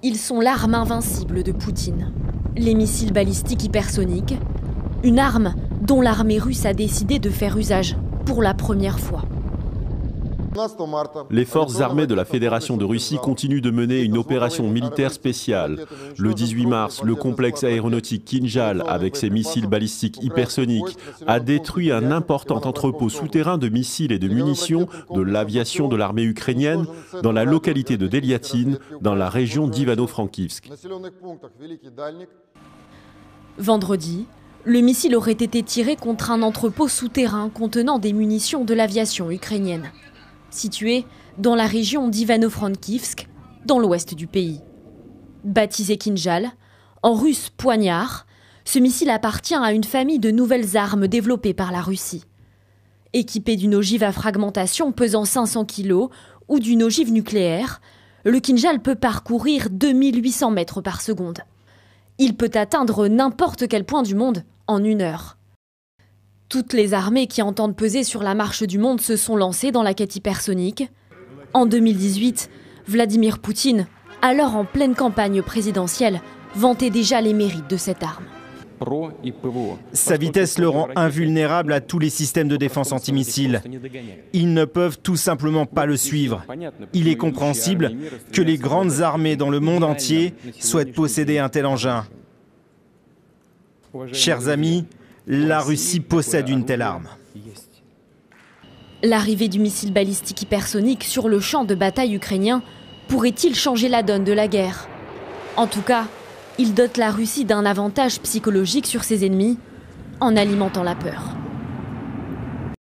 Ils sont l'arme invincible de Poutine. Les missiles balistiques hypersoniques, une arme dont l'armée russe a décidé de faire usage pour la première fois. Les forces armées de la Fédération de Russie continuent de mener une opération militaire spéciale. Le 18 mars, le complexe aéronautique Kinjal, avec ses missiles balistiques hypersoniques, a détruit un important entrepôt souterrain de missiles et de munitions de l'aviation de l'armée ukrainienne dans la localité de Deliatine, dans la région d'Ivano-Frankivsk. Vendredi, le missile aurait été tiré contre un entrepôt souterrain contenant des munitions de l'aviation ukrainienne, situé dans la région d'Ivano-Frankivsk, dans l'ouest du pays. Baptisé Kinjal, en russe poignard, ce missile appartient à une famille de nouvelles armes développées par la Russie. Équipé d'une ogive à fragmentation pesant 500 kg ou d'une ogive nucléaire, le Kinjal peut parcourir 2800 mètres par seconde. Il peut atteindre n'importe quel point du monde en 1 heure. Toutes les armées qui entendent peser sur la marche du monde se sont lancées dans la quête hypersonique. En 2018, Vladimir Poutine, alors en pleine campagne présidentielle, vantait déjà les mérites de cette arme. Sa vitesse le rend invulnérable à tous les systèmes de défense antimissiles. Ils ne peuvent tout simplement pas le suivre. Il est compréhensible que les grandes armées dans le monde entier souhaitent posséder un tel engin. Chers amis, la Russie possède une telle arme. L'arrivée du missile balistique hypersonique sur le champ de bataille ukrainien pourrait-il changer la donne de la guerre? En tout cas, il dote la Russie d'un avantage psychologique sur ses ennemis en alimentant la peur.